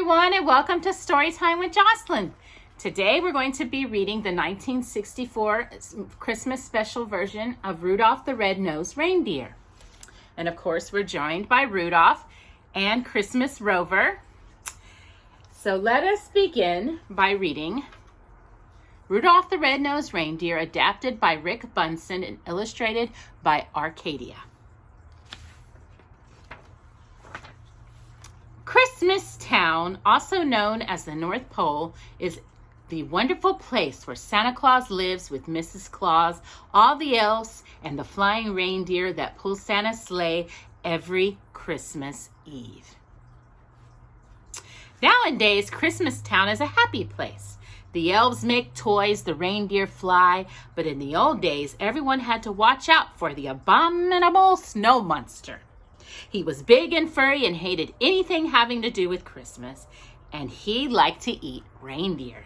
everyone, and welcome to Storytime with Jocelyn. Today we're going to be reading the 1964 Christmas special version of Rudolph the Red-Nosed Reindeer. And of course, we're joined by Rudolph and Christmas Rover. So let us begin by reading Rudolph the Red-Nosed Reindeer, adapted by Rick Bunsen and illustrated by Arkadia. Christmas Town, also known as the North Pole, is the wonderful place where Santa Claus lives with Mrs. Claus, all the elves, and the flying reindeer that pull Santa's sleigh every Christmas Eve. Nowadays, Christmas Town is a happy place. The elves make toys, the reindeer fly, but in the old days, everyone had to watch out for the abominable snow monster. He was big and furry and hated anything having to do with Christmas, and he liked to eat reindeer.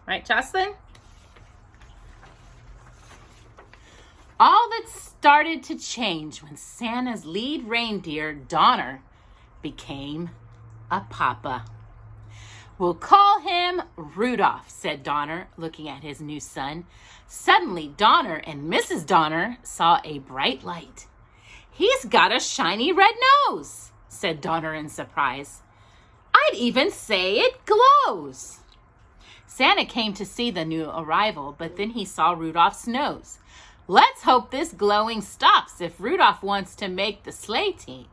Right, Jocelyn? All that started to change when Santa's lead reindeer, Donner, became a papa. "We'll call him Rudolph," said Donner, looking at his new son. Suddenly, Donner and Mrs. Donner saw a bright light. "He's got a shiny red nose," said Donner in surprise. "I'd even say it glows." Santa came to see the new arrival, but then he saw Rudolph's nose. "Let's hope this glowing stops if Rudolph wants to make the sleigh team,"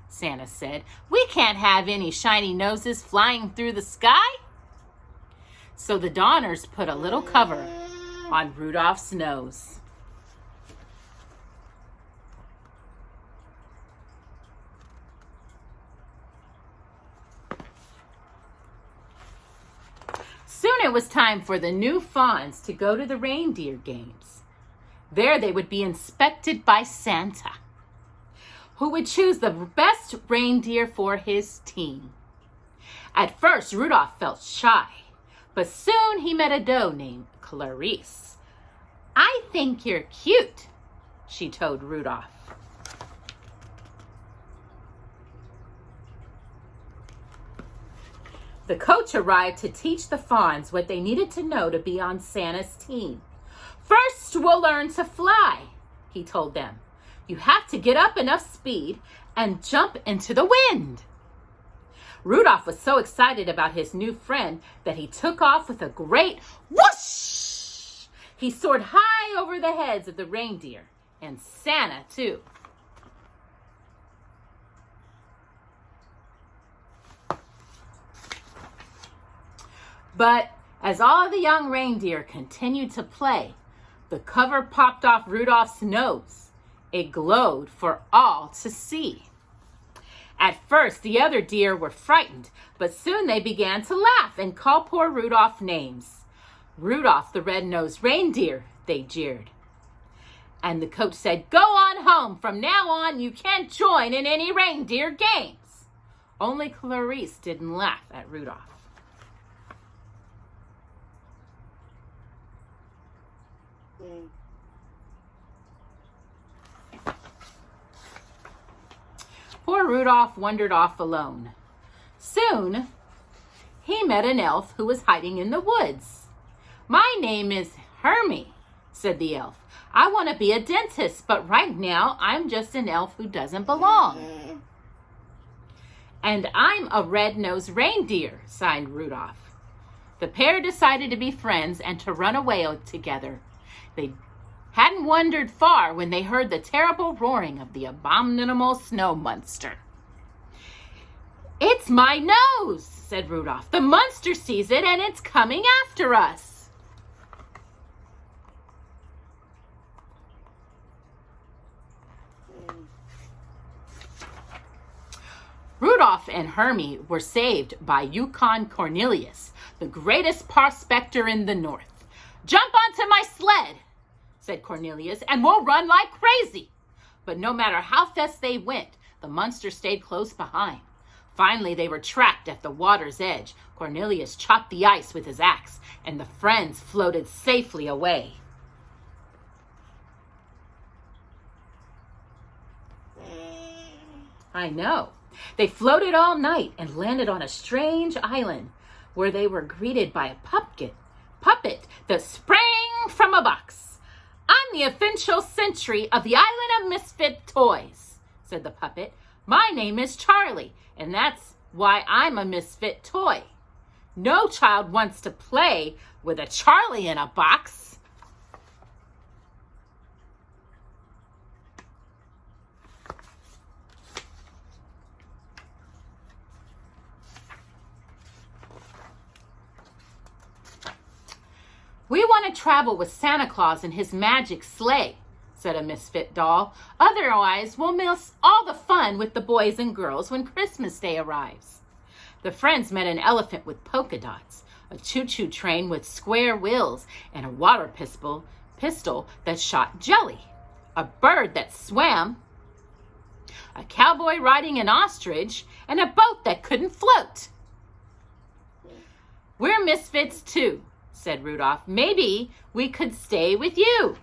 Santa said. "We can't have any shiny noses flying through the sky." So the Donners put a little cover on Rudolph's nose. Soon it was time for the new fawns to go to the reindeer games. There they would be inspected by Santa, who would choose the best reindeer for his team. At first, Rudolph felt shy, but soon he met a doe named Clarice. "I think you're cute," she told Rudolph. The coach arrived to teach the fawns what they needed to know to be on Santa's team. "First, we'll learn to fly," he told them. "You have to get up enough speed and jump into the wind." Rudolph was so excited about his new friend that he took off with a great whoosh. He soared high over the heads of the reindeer and Santa too. But as all the young reindeer continued to play, the cover popped off Rudolph's nose. It glowed for all to see. At first, the other deer were frightened, but soon they began to laugh and call poor Rudolph names. "Rudolph the Red-Nosed Reindeer," they jeered. And the coach said, "Go on home. From now on, you can't join in any reindeer games." Only Clarice didn't laugh at Rudolph. Poor Rudolph wandered off alone. Soon, he met an elf who was hiding in the woods. "My name is Hermie," said the elf. "I want to be a dentist, but right now I'm just an elf who doesn't belong." "And I'm a red-nosed reindeer," sighed Rudolph. The pair decided to be friends and to run away together. They hadn't wandered far when they heard the terrible roaring of the abominable snow monster. "It's my nose," said Rudolph. "The monster sees it and it's coming after us." Rudolph and Hermie were saved by Yukon Cornelius, the greatest prospector in the north. "Jump onto my sled," said Cornelius, "and we'll run like crazy." But no matter how fast they went, the monster stayed close behind. Finally, they were trapped at the water's edge. Cornelius chopped the ice with his axe, and the friends floated safely away. I know. They floated all night and landed on a strange island where they were greeted by a puppet that sprang from a box. I'm the official sentry of the Island of Misfit Toys, said the puppet. My name is Charlie, and that's why I'm a misfit toy. No child wants to play with a Charlie in a box. We want to travel with Santa Claus in his magic sleigh, said a misfit doll. Otherwise, we'll miss all the fun with the boys and girls when Christmas Day arrives. The friends met an elephant with polka dots, a choo-choo train with square wheels, and a water pistol that shot jelly, a bird that swam, a cowboy riding an ostrich, and a boat that couldn't float. We're misfits too, said Rudolph. Maybe we could stay with you.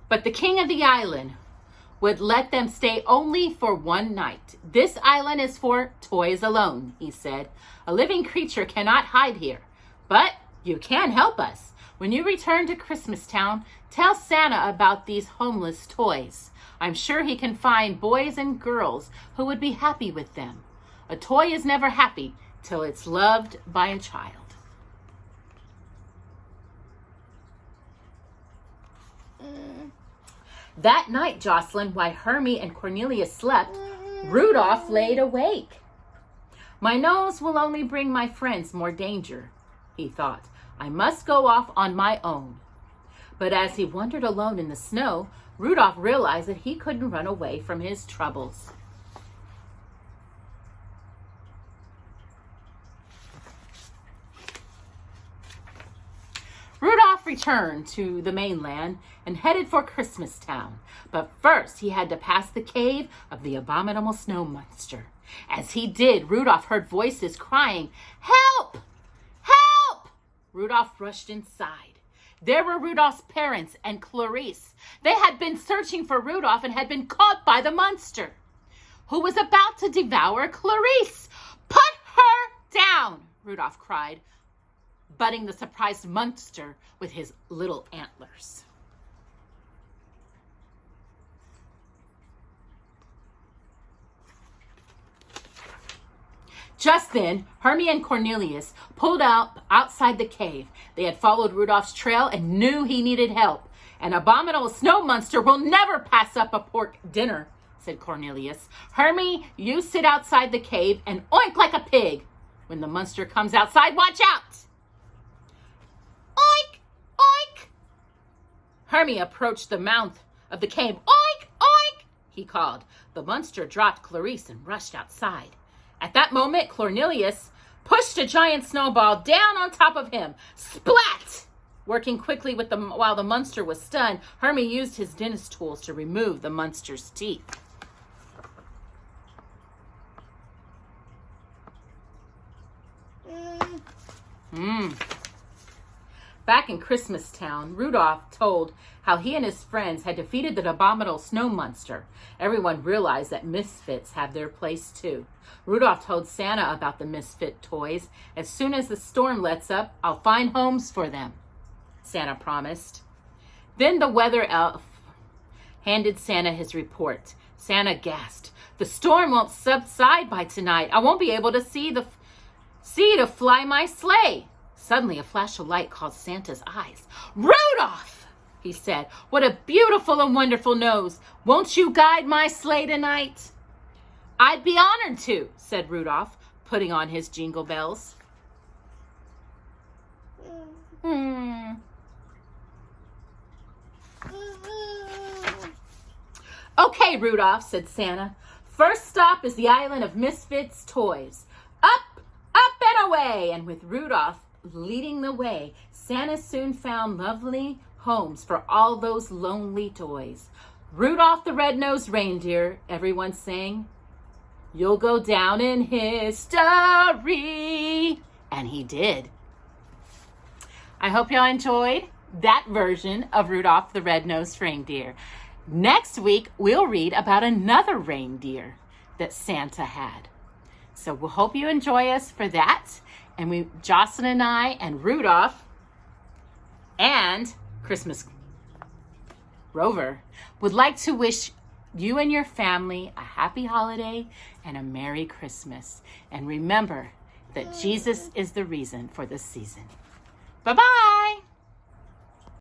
But the king of the island would let them stay only for one night. This island is for toys alone, he said. A living creature cannot hide here, but you can help us. When you return to Christmas Town, tell Santa about these homeless toys. I'm sure he can find boys and girls who would be happy with them. A toy is never happy till it's loved by a child. That night, Jocelyn, while Hermie and Cornelius slept, Rudolph laid awake. My nose will only bring my friends more danger, he thought. I must go off on my own. But as he wandered alone in the snow, Rudolph realized that he couldn't run away from his troubles. Rudolph returned to the mainland and headed for Christmas Town. But first, he had to pass the cave of the abominable snow monster. As he did, Rudolph heard voices crying, "Help! Help!" Rudolph rushed inside. There were Rudolph's parents and Clarice. They had been searching for Rudolph and had been caught by the monster, who was about to devour Clarice. "Put her down!" Rudolph cried, butting the surprised monster with his little antlers. Just then, Hermie and Cornelius pulled out outside the cave. They had followed Rudolph's trail and knew he needed help. An abominable snow monster will never pass up a pork dinner, said Cornelius. Hermie, you sit outside the cave and oink like a pig. When the monster comes outside, watch out! Oink! Oink! Hermie approached the mouth of the cave. Oink! Oink! He called. The monster dropped Clarice and rushed outside. At that moment, Cornelius pushed a giant snowball down on top of him. Splat! Working quickly while the monster was stunned, Hermie used his dentist tools to remove the monster's teeth. Back in Christmas Town, Rudolph told how he and his friends had defeated the abominable snow monster. Everyone realized that misfits have their place too. Rudolph told Santa about the misfit toys. As soon as the storm lets up, I'll find homes for them, Santa promised. Then the weather elf handed Santa his report. Santa gasped. The storm won't subside by tonight. I won't be able to see to fly my sleigh. Suddenly, a flash of light caught Santa's eyes. Rudolph, he said, what a beautiful and wonderful nose. Won't you guide my sleigh tonight? I'd be honored to, said Rudolph, putting on his jingle bells. Okay, Rudolph, said Santa. First stop is the island of Misfits Toys. Up, up and away. And with Rudolph leading the way, Santa soon found lovely homes for all those lonely toys. Rudolph the Red-Nosed Reindeer, everyone sang. You'll go down in history. And he did. I hope y'all enjoyed that version of Rudolph the Red-Nosed Reindeer. Next week, we'll read about another reindeer that Santa had. So we'll hope you enjoy us for that. And Jocelyn and I and Rudolph and Christmas Rover would like to wish you and your family a happy holiday and a Merry Christmas. And remember that Jesus is the reason for this season. Bye-bye.